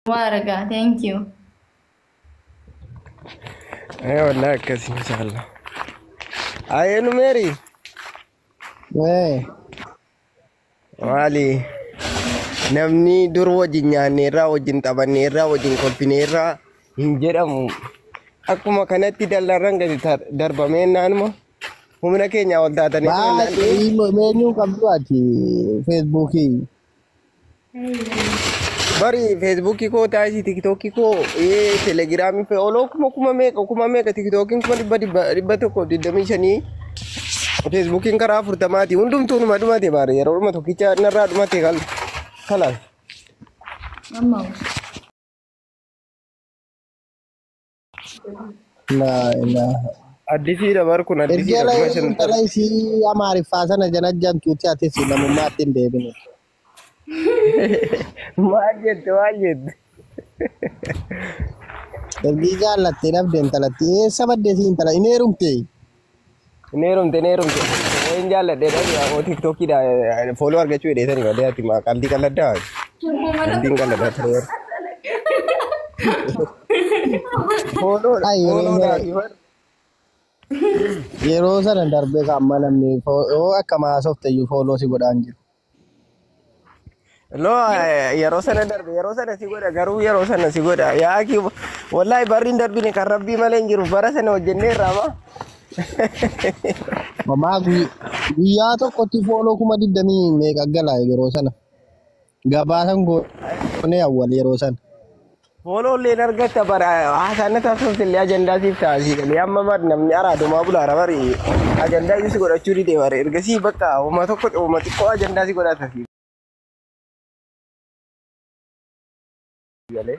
Waraga, thank you. والله كاسي إن شاء الله. أي نميري Eh, مالي namni dur wajjin nyaanneerraa wajjin taphanneerraa wajjin kolfineerraa hin jedhamu. Akkuma kanatti dallarran gadi darbamee naanuma humna keenya ol taatanii menu kabdu ati Facebook. bari Facebook koo taasisi TikTok koo Telegram fe olo kuma meeqa TikTok kuma dhibba tokko 25 Facebook karaa 40 hundumtuu numa dhumate bare yeroo dhuma tokkicha narraa dhumate kalas. Mama. La ilaha. Addisi dabar kun addisi Ergela dabar shan talai si amari fasana janajjan tuti ati si namu matin debini. Majet. Ergi jallatti nabden talatti sabadde si intala inerumte. Nerumte en jaalladhe dha o TikTok da follow argachuu dheetani gadee ati qalbii qalladdaa qalbiin qalladdaa ture follow Yeroo sana darbe kan namni akka maasofte iyyuu follow si godhaan jiru. lo yeroo sana darbe yeroo sana si godha garuu yeroo sana si godha yaaki wallahi barriin darbine kan rabbii malee hin jiru bara sana hojjenneerraa ma Mama guyyaa tokkotti follow kuma 20 meeqa galaa yeroo sana. Gabaasan goonee awwal yeroo sana. follow leen argatta bara haasana taasifte illee ajandaa siif taasii galee amma mar namni araadumaa bulaara bari ajandaa iyyuu si godhachuu dide bare ergasii bakka uma tokko uma xiqqoo ajandaa si godhata si galee.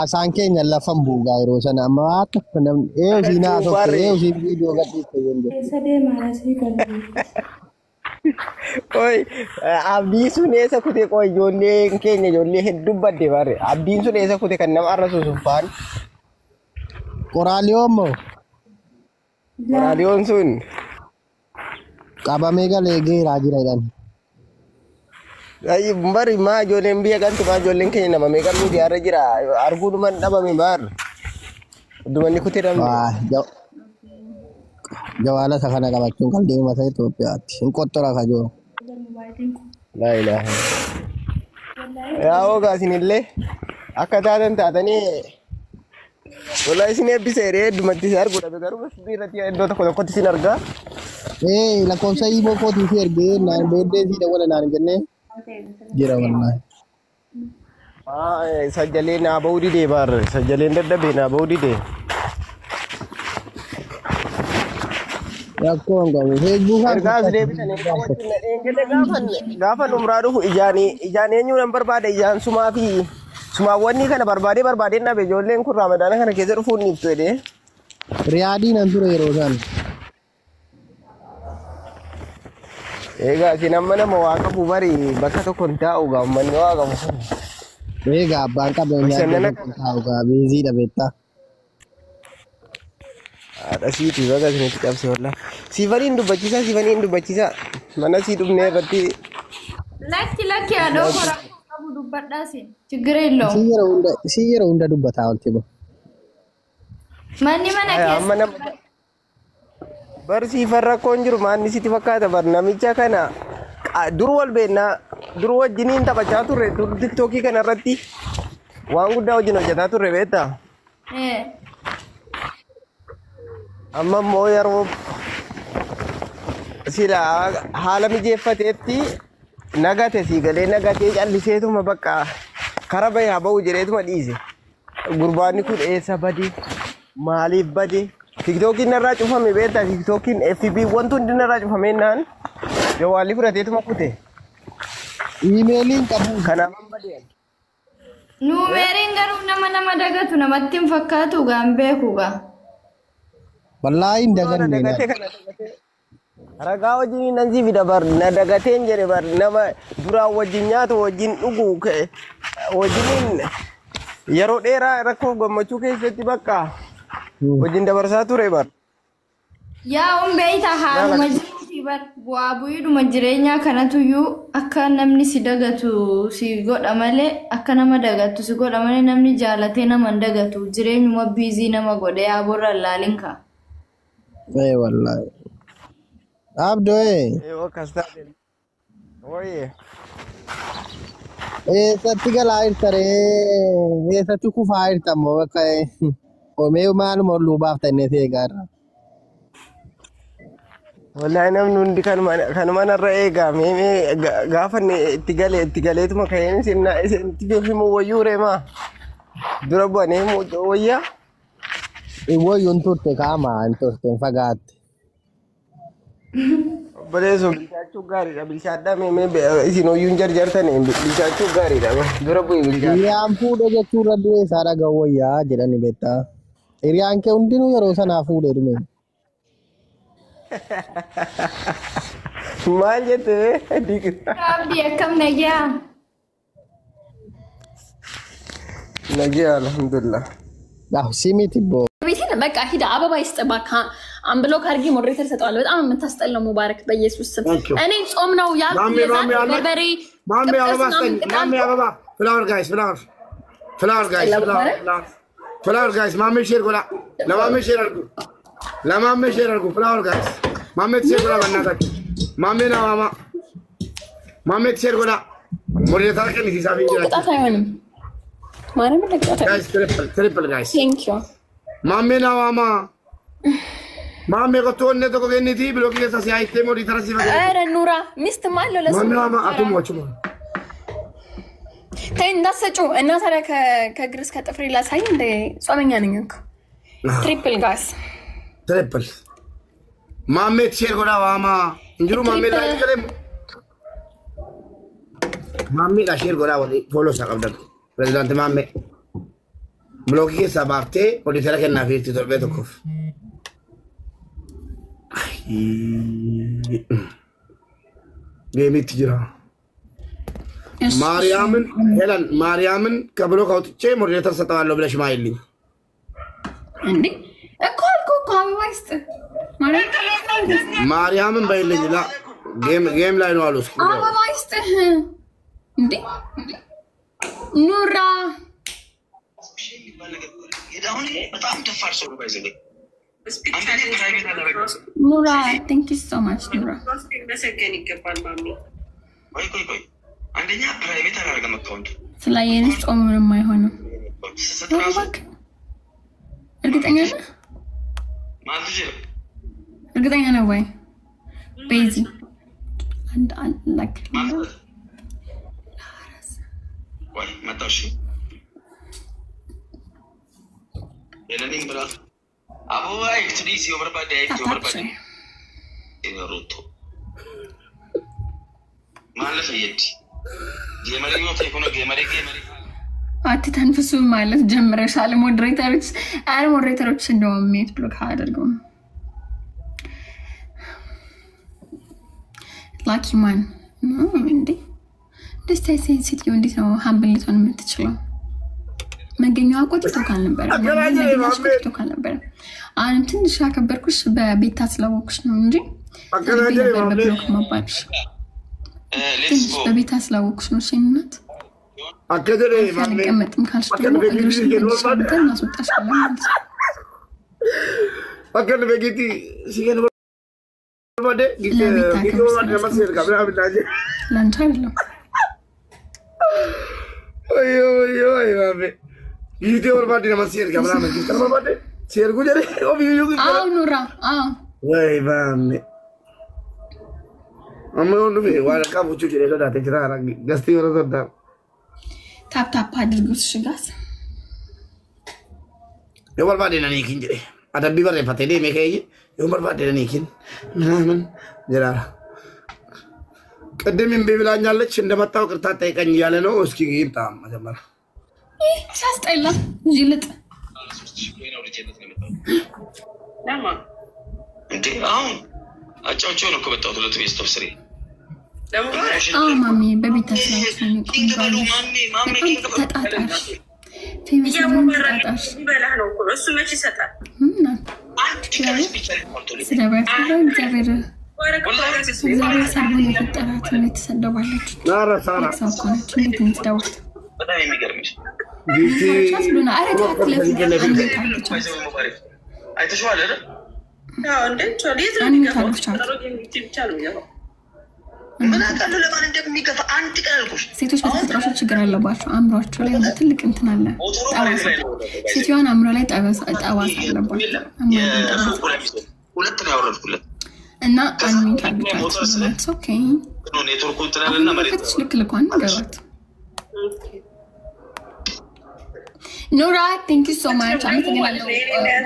Asaan keenya lafan buugaa yeroo sana amma tokko namni usii naasofte usii viidiyoo gadhiiste jende. Sadee maarasii qalbii. Oi abdii sun eessa kute qoo ijoollee keenya ijoollee hedduu badde bare abdiin sun eessa kute kan nama arrasu sun faan Qoraaliyoon moo raadiyoon sun qabamee galee geeraa jira jedhan. ay bari maa ijoolleen biyya kanti maa ijoolleen keenya nama meeqa miidiyaarra jira arguu dhuman dhabame bar dhumanni kute dhabne. Jawala sakana qabachuun kan deema ta'e Itoophiyaatti. Hin qottora kajoo. La ilaha. Yaa ogaa isinillee akka taatan taatanii wallahi isin eebbise heddumatti si arguudha garuu biirratti iddoo tokkotti isin argaa. Lakkoofsa himoo kootii fi ergee naan beeddee si dawwala naan jennee jira wallahi. Sajjalee naa ba'uu didee baar sajjaleen dadhabee naa ba'uu didee. Rakkoon qabu Facebook Ergaas deebisanii gaafa numraa dhufu ijaan eenyu nan barbaade ijaan sumaa fi sumaawwanni kana barbaadee nabe ijoolleen kun ramadaana kana keessa dhufuun niif jedhee. Riyaadii nan ture yeroo sana. Egaa isin amma nama waa qabu bari bakka tokko hin taa'u gaa uummanni waa qabu kun. Egaa abbaan qabeenyaa kan taa'u gaa beezii dhabeetta. Ada siiti baga isinitti cabse wallah. Siifaniin dubbachiisa mana sii dhufnee irratti. Lakki adoo koraa qabu dubbadhaasi ችግር የለውም. Si yeroo hunda dubbataa wanti kun. Manni mana keessa. Barsiifan rakkoon jiru maanni sitti fakkaata bar namicha kana dur wal beennaa dur wajjiniin taphachaa turre dur tiktookii kana irratti waan guddaa wajjin hojjetaa turre beektaa. Amma immoo yeroo sila haala mijeeffateetti nagate si galee nagatee calliseetuma bakka kara bayaa ba'u jedheetuma dhiise. Gurbaanni kun eessa bade maaliif bade TikTokiin irraa cufame beektaa TikTokiin FB wanti hundi irraa cufame naan jawaalli fudhateetuma kute. Iimeeliin qabu. Kanaafan badeen. Nuumeriin garuu nama dagatu namatti hin fakkaatu gaan beeku gaa. Wallahi hin daganne. Ragaa wajjin nan si fida bar na dagateen jedhe bar nama duraan wajjin nyaatu wajjin dhugu wajjin yeroo dheeraa rakkoo gammachuu keessatti bakka wajjin dabarsaa ture bar. Yaa beeyta haaluma jiruuti bar bu'aa bu'iidhuma jireenyaa kanatuyyuu akka namni si dagatu si godha malee akka nama dagatu si godha malee namni jaalatee nama hin dagatu jireenyuma biizii nama godhee aborra laalin ka. Wallahi. Abdo Wakasta. Oye. Satti galaa irtare satti kufaa irtammo bakka omee maaluma luubaaf tannee ta'e gaara. Wallahi namni hundi kanuma narra eegaa mee gaafa itti galeetuma ka'een itti himu wayyuu reemaa dura bu'anii himu wayyaa. Wayyuun turte kaamaa hin turte hin fagaatte. Obboleessoo bilchaachuu gaariidha bilchaadhaa mee isin hoyyuun jarjartanii bilchaachuu gaariidha dura bu'ii bilchaadha. Hiriyaan fuudhe jechuu irra du'e isaa dhagaa wayyaa jedhani beektaa. Hiriyaan kee hundinuu yeroo sanaa fuudhee dhume. Maal jettee? Abdi akkam nagaa? Nagaa alhamdulillah. Simiti boo. ቤቴን በቃ ሂዳ አበባ ይስጠባካ አንብሎ ካርጊ ሞዴሬተር ሰጣለ በጣም የምታስጠላው ሙባረክ በኢየሱስ ስም እኔ ጾም ነው ያልኩ በርበሬ ማሜ አበባ ስጠኝ ማሜ አበባ ፍላወር ጋይስ ማሜ ሼር ጎላ ለማሜ ሼር አድርጉ ፍላወር ጋይስ ማሜ ሼር ጎላ በእናታችሁ ማሜ ነው ማሜ ሼር ጎላ ሞዴሬተር ከን ሂሳብ ይጀራል ቅጣት አይሆንም ማረም ለቅጣት ጋይስ ትሪፕል ጋይስ ቴንክ ዩ Mamme na mama. Mamme ko tonne to ko geniti bloki ke sasi aite modi tarasi va. አረ ኑራ ሚስት ማለው ለሱ Mamme mama atum wachuma. ተይ እንዳሰጩ እና ታዲያ ከግርስ ከጥፍሬ ላሳይ እንደ ጾመኛ ነኝ እኮ ትሪፕል ጋስ Triple. Mamme tshir goda mama. Injuru mamme la kare. Mamme la share goda wali follow sa qabdan. President mamme. Bloki ke sabarte odi tera ke na firti torbe to kof. Gemi tijra. Mariamin Helen Mariamin kablo kautche moderator satawallo ብለሽ ማይልኝ እንዴ እኮ አልኩ እኮ አበባ ይስጥ ማርያምን በይልኝ ላ ጌም ላይ ነው አሉስ አበባ ይስጥ እንዴ ኑራ በጣም ደፋር ሰው ነው ባይዘኝ ኑራ thank you so much ኑራ መሰገን ይገባል ማሚ ቆይ አንደኛ ፕራይቬት አላደረገም አካውንት ስላየንስ ጾም ምንም አይሆንም እርግጠኛ ነህ ማለት ነው እርግጠኛ ነህ ወይ ቤዚ አንድ ላይክ ወይ መጣሽ የለኝም ብላ አቦባ ኤክስትሪስ ዮበርባዴ ሩቶ ማለት ይሄድ የመሪው ተይኮነ ገመሬ አትተንፍሱ ማለት ጀምረሻል ሞዴሬተሮች እንደውም ሜት ብሎክ አድርገው ላኪ ማን ነው እንዴ ደስታ ሴንሲቲቭ እንዴት ነው ሃምብል ልትሆን የምትችለው መገኛው አቆጥቶ ካልነበር አሁን ትንሽ ያከበርኩሽ በቤታ ስለወኩሽ ነው እንጂ በብሎክ ማባልሽ ትንሽ በቤታ ስለወኩሽ ነው ሲነት አከደለ ማሜ ከመጥም ካልሽ ደግሞ እግርሽ እንትን ማስወጣሽ ማለት አከለ በጌቲ ሲገን ወደ ጊዜ ወደ ማስየር ጋር ብላብላጅ ላንቻ አይደለም ኦይ ማሜ ጊዜ ወርባዴ ማስየር ጋር ብላብላጅ ተርባዴ ሲየር ጉጀሬ ኦቢዩ አው ኑራ ወይ ማሜ አመኑ ዋላ ካቡቹ ጀሬ ዳታ ተራራ ገስቲ ወረዳ ታፕ አድርጉት ሽጋስ የወርባዴ ነኝ እንጂ አዳቢ በረ ፈተዴ መከይ የወርባዴ ነኝ እንጂ ምናምን ጀራራ ቀደም እንብላኛለች እንደመጣው ቅርታ ጠይቀኝ ያለ ነው እስኪ ይምጣ መጀመሪያ ሳስጠላ ጅልጥ ለማ እንዴ አሁን አጫውቸው ነው ከበጣው ሁለት ቤስት ኦፍ 3 ማሚ በቤት ተስላሽ ነው ማሚ ተጣጣሽ ፌሚኒዝም ተጣጣሽ በላህ ነው እሱ መች ይሰጣል ስለባይ እግዚአብሔር እግዚአብሔር ሰርቦን የፈጠራት ነው የተሰደባለች ኧረ ሳራ ሳኮነች እንዴት እንትዳውት በጣም የሚገርምሽ ቻስ ብሎና አረጋት አይተሽዋል አይደል? አዎ እንደቻለ ምን አውቃለሁ ለማን እንደሚገፋ አንድ ቀን አልኩሽ። ሴቶች በተፈጥሯቸው ችግር አለባቸው። አእምሯቸው ላይ ትልቅ እንትን አለ። ሴትዮዋን አእምሮ ላይ ጠባሳ አለባቸው። ሁለት ነው ያወረድኩለት እና አንሚን ካልብቻት ኦኬ ነው ኔትወርኩ እንትናልና ማለት ነው። ልክ ገባት ኖራ thank you so much አመሰግናለሁ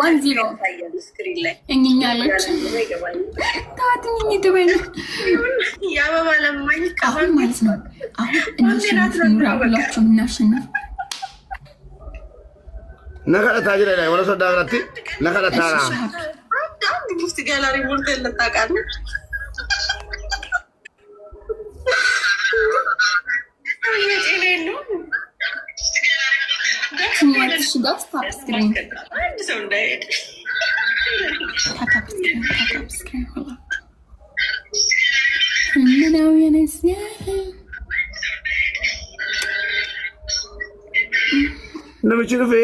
10 ስክሪን ላይ እኛኛለች ታትኝ ይደበኝ ያባባ ለማኝ አሁን ማለት ነው አሁን እናሽናፍ ኖራ ብላችሁ እናሽናፍ ነጋዳ ታጅራ ላይ ወለሶ ዳግራቲ ነጋዳ ታራ አንድ ሙስቲ ጋላሪ ሞልተ ለታቃለ What's the stop screen? I'm so dead. Tap screen. Hold on. No, نمشي في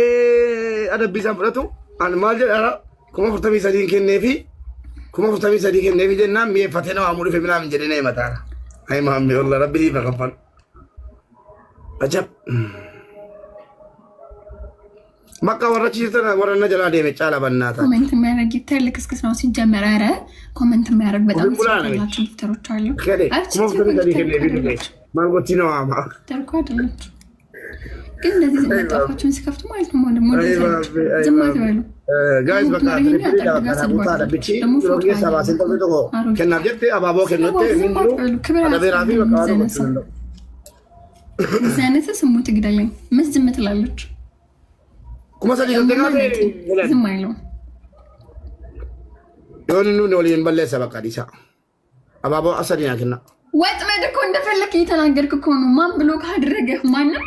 أنا بيسافرتو أنا ما أدري أنا كم فرتمي سدين كنيفي كم فرتمي سدين كنيفي جنّا مية فتنة وعمري في منام جرينا متارا هاي مهمي والله ربي دي بكفن أجب مكة ورا شيء ورا نجلا دي متشالا بناتا كومنت ما رجيتر لك اسكت ناسين جمرة كومنت ما رج بدأ نسيت تروتشالو كده كم فرتمي سدين كنيفي ما قلت نو عما تركوا ግን እንደዚህ ዘመጣፋችሁን ሲከፍቱ ማለት ነው ዝማት በሉ ጋይስ በቃ ቦታ ለብቻ ሮጌ ሰባ ሰንተው ተቆ ከናጀት አባቦ ከነተ ምንድነው አለበራቢ በቃ ነው ዘነተ ስሙት ግዳለኝ ምን ዝም ትላለች ኩማሳሊ ከተጋተ ዝም አይለው ዮንኑ ነው ለምበለሰ በቃ ዲሳ አባቦ አሰዲና ከና ወጥመድ እኮ እንደፈለክ እየተናገርክ እኮ ነው ማን ብሎክ አደረገ ማንም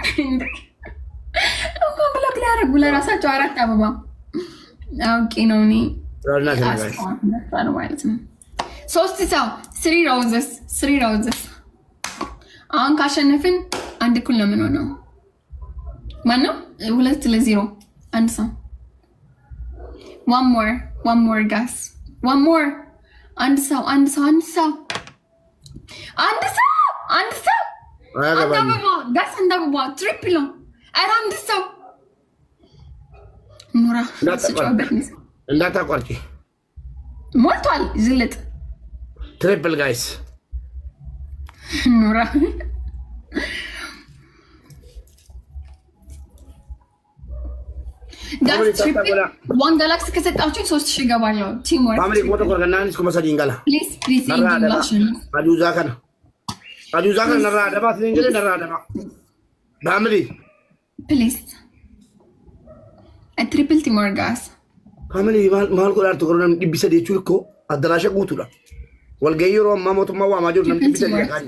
እንኳን ብሎክ ሊያደርጉ ለራሳቸው አራት አበባ አውቂ ነው እኔ ማለት ነው ሶስት ሰው 3 ሮዘስ አሁን ካሸነፍን አንድ እኩል ነው ምን ሆነው ማነው 2-0 አንድ ሰው one more guys one more አንድ ሰው ጋስ አንዳበባ ትሪፕል ነው አራንድ ሰው ኑራ እንዳታቋርጪ ሞልቷል ዝልጥ ትሪፕል ጋይስ ኑራ ጋስ ትሪፕል ዋን ጋላክሲ ከሰጣችሁ 3000 ይገባል ቲም ወርክ ፋሚሊ ፎቶ ኮርገናንስ ኮመሰዲ እንጋላ ፕሊዝ ኢንግሊሽ አጁዛ ከነ ነራደባ ትንገለ ነራደባ ፋሚሊ ፕሊዝ ትሪፕል ቲም ወርክ ጋስ ፋሚሊ ማል ኮላር ተቆረን ዲቢሰ ዲቹ እኮ አደራሸ ጉቱላ ወልገይሮ ማሞት ማዋ ማጆር ነም ዲቢሰ ያቃኝ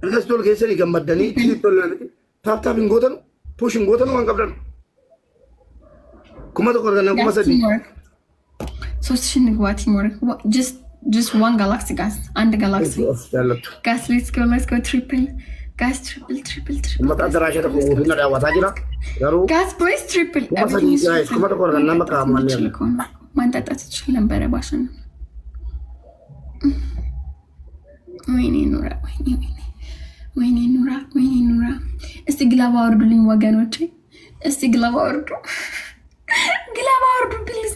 እንደስቶል ከሰሪ ገመደኒ ትሪፕል ታፕታፕ እንጎተን ፑሽ እንጎተን ወንቀብደን ኩማ ተቆረና ኩማ ሰዲ 3000 ንግባ ቲም ወርክ just one galaxy guys and galaxy guys let's go triple guys triple mata darasha ko hina da wata jira yaro guys please triple guys kuma da korana maka amanne man tata ትችል ነበር ባሽን ወይኔ ኑራ እስቲ ግላባ ወርዱልኝ ወገኖቼ እስቲ ግላባ ወርዱ please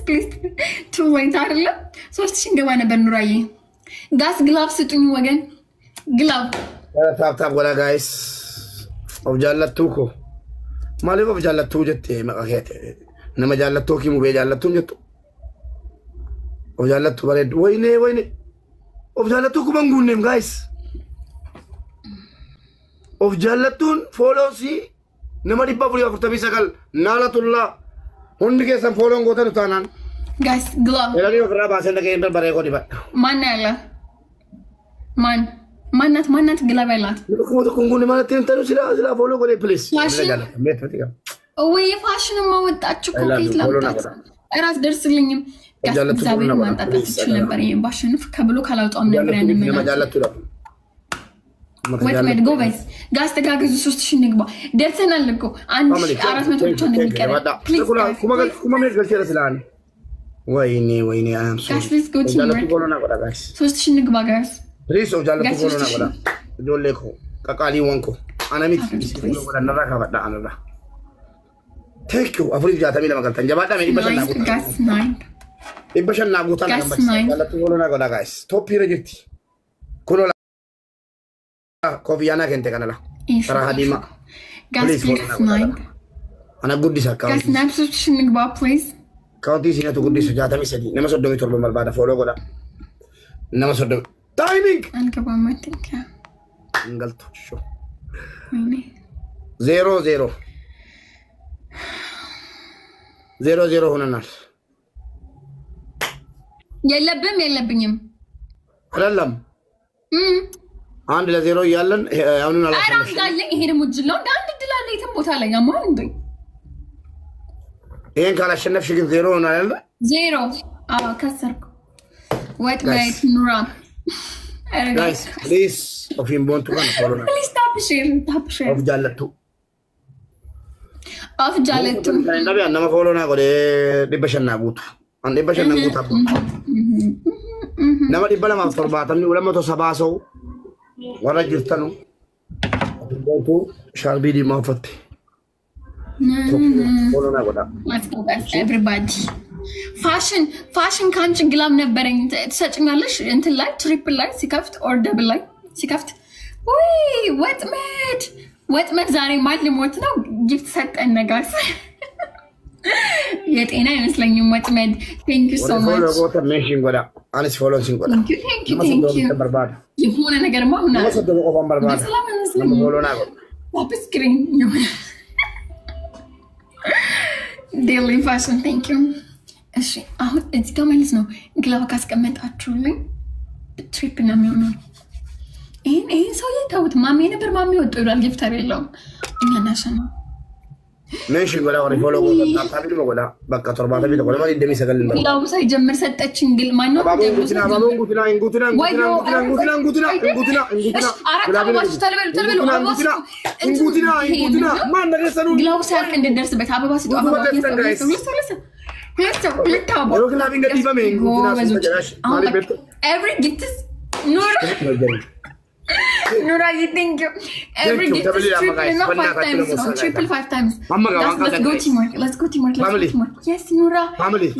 too late አይደለ 3000 ገባ ነበር ኑራዬ ጋስ ግላብ ስጡኝ ወገን ግላብ ታፕ ወላ ጋይስ ኦብጃለቱኮ ማለበ ኦብጃለቱ ጀቴ መቀከተ ነመጃለቱ ኪሙ በጃለቱ ጀቱ ኦብጃለቱ በረድ ወይኔ ኦብጃለቱ ኩመንጉንም ጋይስ ኦብጃለቱን ፎሎሲ ነመዲባ ቡሪያ ፍርተቢ ሰቀል ናላቱላ ሁንድ ከሰን ፎሎን ጎተን ታናን guys glove elani okra basen ke enter bare ko diba man yalla manat glove yalat ko to kunguni ማለት እንተሩ ስላ ፎሎ ኮሌ ፕሊዝ ወይ ፋሽን ማወጣችሁ ኮፒት ላምጣት እራስ ደርስልኝም እግዚአብሔር ማንጣጣት ይችላል ነበር ባሸንፍ ከብሎ ካላውጣም ነበር ያንን ወጥመድ ጎበዝ ጋስ ተጋግዙ 3000 ንግባ ደርሰናል እኮ 1400 ብቻ ነው የሚቀረው ኩማ ሜት ገልቼ ለስላን ወይኔ አም ሶ ጋስ let's go to work 3000 ንግባ ጋስ ፕሊዝ ኦጃለቱ ኮሎና ቆዳ ጆሌኮ ቀቃሊ ወንኮ አናሚት ወላ ነራካ በዳ አነራ ቴክ ዩ አፍሪ ጃታሚ ለማቀርተን ጀባዳ ሜ ይበሸና ጉታ ጃለቱ ኮሎና ቆዳ ጋይስ ቶፕ ሪጀክት ኮሎና ኮፊያና ከንተ ከነላ ተራ ሀዲማ ጋስ 9 አና ጉዲስ አካውንት ጋስ ናፕሶች ንግባ ፕሊዝ ካውንቲ ሲነቱ ጉዲስ ጃታሚ ሰዲ ነመሰዶ ሜቶር በመልባዳ ፎሎ ቆዳ ነመሰዶ ታይሚንግ አንገባም አትንካ እንገልቶ ሾ 0-0 ሆነናል የለብኝም አይደለም 1-0 እያለን አሁን አራስ ጋር ይሄ ደግሞ ጅላው አንድ ድላለ የትም ቦታ ላይ ያማን እንዴ ይሄን ካላሸነፍሽ ግን 0 ሆናል አይደል 0 ከሰርኩ ወጥመድ ኑራ guys please of him want to run follow now please tap share of jalatu nabi anama follow na gode dibashanna gutu an dibashanna gutu nama dibala ma torbatam ni ulama to sabaso wara jirtanu to sharbi di ma fatti follow na goda let's go guys everybody ፋሽን ካንቺ ግላም ነበረኝ ተሰጭኛለሽ እንትን ላይ ትሪፕል ላይ ሲከፍት ኦር ደብል ላይ ሲከፍት ወይ ወጥመድ ዛሬ ማል ሞት ነው ጊፍት ሰጠን ነጋስ የጤና አይመስለኝም ወጥመድ thank you so much follow go ሜሽን ጎዳ አንስ ፎሎ ሲንጎዳ thank you የሆነ ነገር ማሁና ወሰደ ቆፋን በርባዳ ፎሎ ና ጎዳ ኦፕ ስክሪን daily fashion thank you እሺ አሁን እዚህ ጋር ማለት ነው ግላባ ካስቀመጣችሁልኝ ትሪፕ ነው የሚሆነው ይሄን ሰው የታውት ማሜ ነበር ማሜ ወጥቶ ይላል ጊፍተር የለውም እኛ ናሽና ሜንሽን ጎዳ ወሬ ፎሎ ጎዳ ታቢሉ ጎዳ በቃ ተርባታ ቢተ ጎዳ ማለት እንደሚሰገል ነበር ግላቡ ሳይጀምር ሰጠችን ግል ማን ነው እንጉትና ማን ነገሰኑ ግላቡ ሳይቅ እንደደርስበት አበባ ሲጡ አበባ every gift is Nora, you think every gift is triple 5 times. Let's go teamwork. Let's go teamwork. Yes, Nora.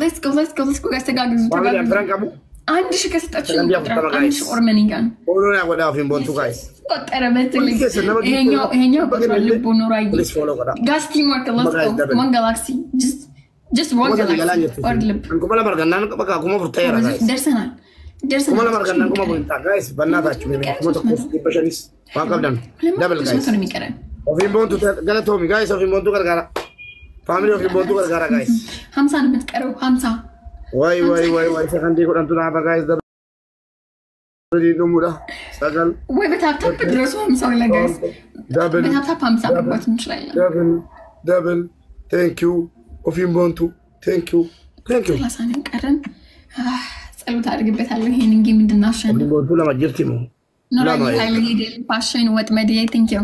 Let's go. Guys, tagag. አንድ ሺህ ከሰጣችሁ አንድ ሺህ ኦርመኒጋን ኦሮና ወዳው ፊን ቦንቱ ጋይስ ቆጠረ በትልኝ ይሄኛው ልቡ ኖራ ጋስ ቲምወርክ let's go one galaxy just one galaxy or lib አንኩ ማላ ማርጋና በቃ ኩማ ፍርታያ ጋይስ ደርሰናል ኩማ ማላ ማርጋና ኩማ ቦንታ ጋይስ በእናታችሁ ነው ኩማ ተቆስ ዲበሽኒስ ዋንቀብዳን ደብል ጋይስ ኦፊን ቦንቱ ገለቶሚ ጋይስ ኦፊን ቦንቱ ጋራ ፋሚሊ ኦፊን ቦንቱ ጋራ ጋይስ 50 ነው የምትቀረው 50 ወይ ሰከንዲ ቆንቱ ና ጋይስ ደብል ሙዳ ሰገል ወይ በታፕታፕ ድረሱ 50 ላይ ጋይስ ደብል በታፕታፕ 50 መግባት እንችላለን ደብል thank you ኦፊን ቦንቱ thank you ላሳነን ቀረን ጸሎት አድርግበታለሁ ይሄን ጌም እንድናሸንፍ ቦንቱ ለማጀርቲ ነው ኖራ ይሄ ፋሽን ወጥመድ thank you